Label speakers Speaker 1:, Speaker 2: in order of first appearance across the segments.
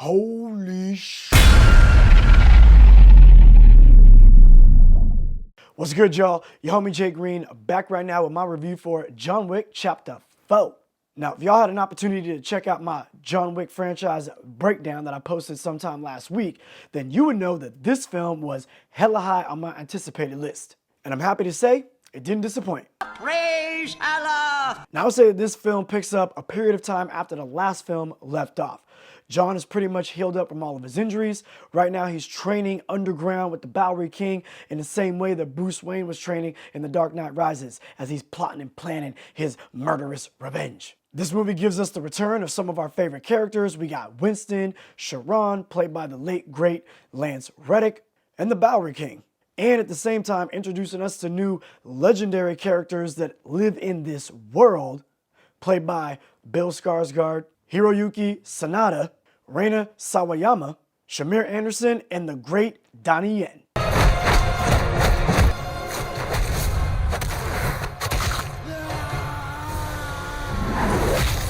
Speaker 1: Holy shit. What's good, y'all? Your homie Jay Greene back right now with my review for John Wick Chapter 4. Now, if y'all had an opportunity to check out my John Wick franchise breakdown that I posted sometime last week, then you would know that this film was hella high on my anticipated list. And I'm happy to say, it didn't disappoint.
Speaker 2: Praise Allah!
Speaker 1: Now, I would say that this film picks up a period of time after the last film left off. John is pretty much healed up from all of his injuries. Right now, he's training underground with the Bowery King in the same way that Bruce Wayne was training in The Dark Knight Rises, as he's plotting and planning his murderous revenge. This movie gives us the return of some of our favorite characters. We got Winston, Sharon, played by the late, great Lance Reddick, and the Bowery King. And at the same time, introducing us to new legendary characters that live in this world, played by Bill Skarsgard, Hiroyuki Sanada, Rina Sawayama, Shamier Anderson, and the great Donnie Yen.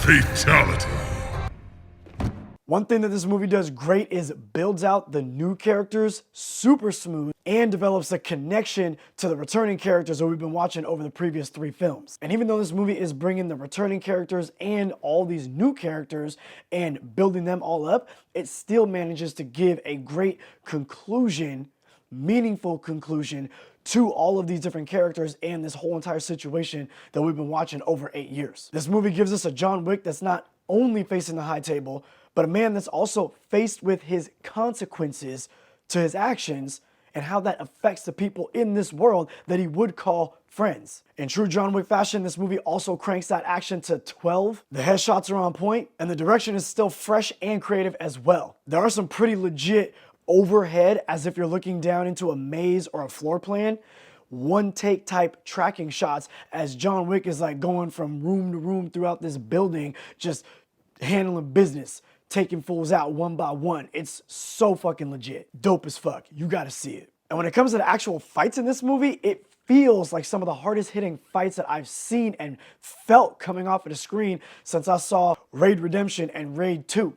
Speaker 3: Fatality.
Speaker 1: One thing that this movie does great is builds out the new characters super smooth and develops a connection to the returning characters that we've been watching over the previous 3 films. And even though this movie is bringing the returning characters and all these new characters and building them all up, it still manages to give a great conclusion, meaningful conclusion to all of these different characters and this whole entire situation that we've been watching over 8 years. This movie gives us a John Wick that's not only facing the high table, but a man that's also faced with his consequences to his actions and how that affects the people in this world that he would call friends. In true John Wick fashion, this movie also cranks that action to 12. The headshots are on point, and the direction is still fresh and creative as well. There are some pretty legit overhead, as if you're looking down into a maze or a floor plan, one take type tracking shots as John Wick is like going from room to room throughout this building, just handling business, taking fools out one by one. It's so fucking legit. Dope as fuck. You gotta see it. And when it comes to the actual fights in this movie, it feels like some of the hardest hitting fights that I've seen and felt coming off of the screen since I saw Raid Redemption and Raid 2.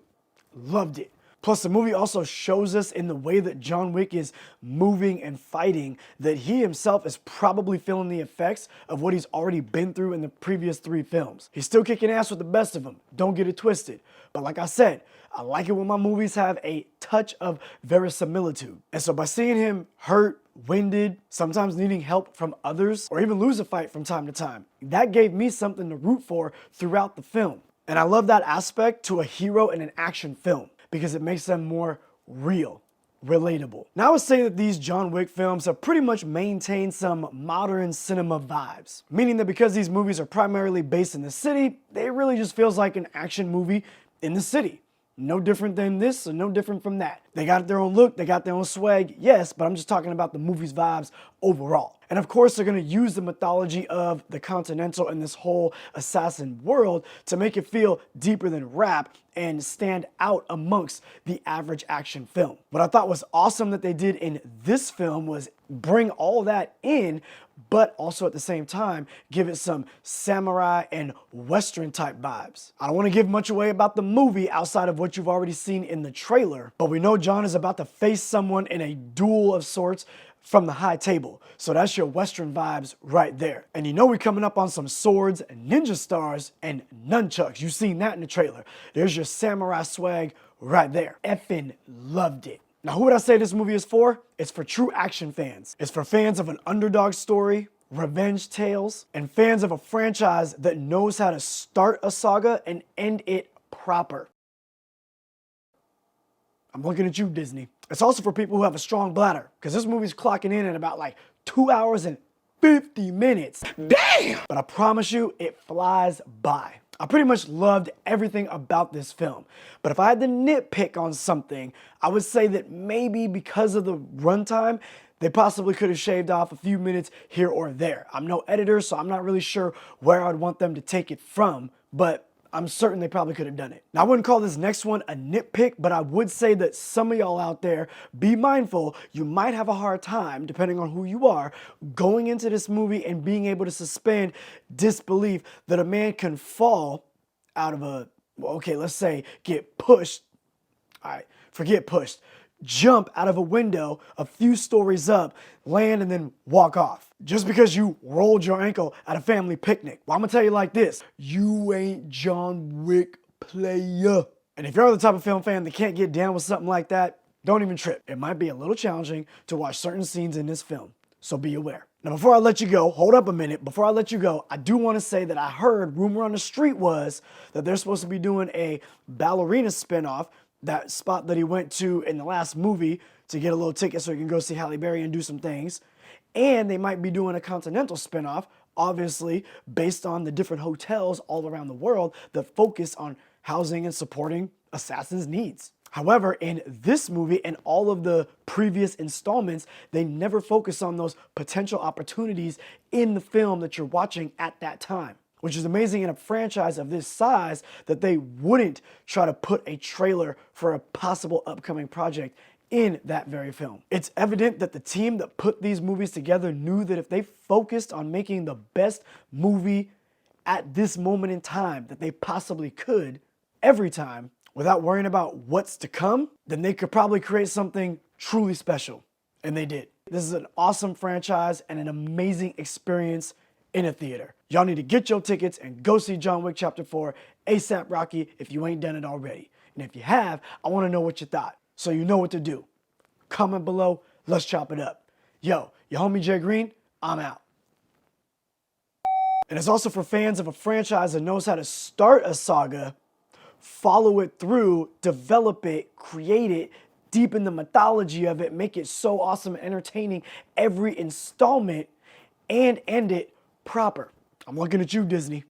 Speaker 1: Loved it. Plus, the movie also shows us in the way that John Wick is moving and fighting that he himself is probably feeling the effects of what he's already been through in the previous 3 films. He's still kicking ass with the best of them. Don't get it twisted. But like I said, I like it when my movies have a touch of verisimilitude. And so by seeing him hurt, winded, sometimes needing help from others, or even lose a fight from time to time, that gave me something to root for throughout the film. And I love that aspect to a hero in an action film, because it makes them more real, relatable. Now I would say that these John Wick films have pretty much maintained some modern cinema vibes, meaning that because these movies are primarily based in the city, it really just feels like an action movie in the city. No different than this, or no different from that. They got their own look, they got their own swag, yes, but I'm just talking about the movie's vibes overall. And of course, they're gonna use the mythology of the Continental and this whole assassin world to make it feel deeper than rap and stand out amongst the average action film. What I thought was awesome that they did in this film was bring all that in, but also at the same time, give it some samurai and Western type vibes. I don't wanna give much away about the movie outside of what you've already seen in the trailer, but we know John is about to face someone in a duel of sorts from the high table. So that's your Western vibes right there. And you know we're coming up on some swords, ninja stars, and nunchucks. You've seen that in the trailer. There's your samurai swag right there. Effing loved it. Now, who would I say this movie is for? It's for true action fans. It's for fans of an underdog story, revenge tales, and fans of a franchise that knows how to start a saga and end it proper. I'm looking at you, Disney. It's also for people who have a strong bladder, because this movie's clocking in at about like 2 hours and 50 minutes. Damn! But I promise you, it flies by. I pretty much loved everything about this film. But if I had to nitpick on something, I would say that maybe because of the runtime, they possibly could have shaved off a few minutes here or there. I'm no editor, so I'm not really sure where I'd want them to take it from, but I'm certain they probably could have done it. Now, I wouldn't call this next one a nitpick, but I would say that some of y'all out there, be mindful, you might have a hard time, depending on who you are, going into this movie and being able to suspend disbelief that a man can fall out of a, well, okay, let's say get pushed All right, forget pushed. Jump out of a window a few stories up, land, and then walk off. Just because you rolled your ankle at a family picnic. Well, I'm gonna tell you like this. You ain't John Wick, player. And if you're the type of film fan that can't get down with something like that, don't even trip. It might be a little challenging to watch certain scenes in this film, so be aware. Now, before I let you go, hold up a minute. Before I let you go, I do want to say that I heard, rumor on the street was that they're supposed to be doing a ballerina spinoff, that spot that he went to in the last movie to get a little ticket so he can go see Halle Berry and do some things. And they might be doing a Continental spinoff, obviously based on the different hotels all around the world that focus on housing and supporting assassins' needs. However, in this movie and all of the previous installments, they never focus on those potential opportunities in the film that you're watching at that time. Which is amazing in a franchise of this size that they wouldn't try to put a trailer for a possible upcoming project in that very film. It's evident that the team that put these movies together knew that if they focused on making the best movie at this moment in time that they possibly could, every time, without worrying about what's to come, then they could probably create something truly special. And they did. This is an awesome franchise and an amazing experience in a theater. Y'all need to get your tickets and go see John Wick Chapter 4 ASAP Rocky if you ain't done it already. And if you have, I want to know what you thought, so you know what to do. Comment below, let's chop it up. Yo, your homie Jay Greene, I'm out. And it's also for fans of a franchise that knows how to start a saga, follow it through, develop it, create it, deepen the mythology of it, make it so awesome and entertaining every installment, and end it proper. I'm looking at you, Disney.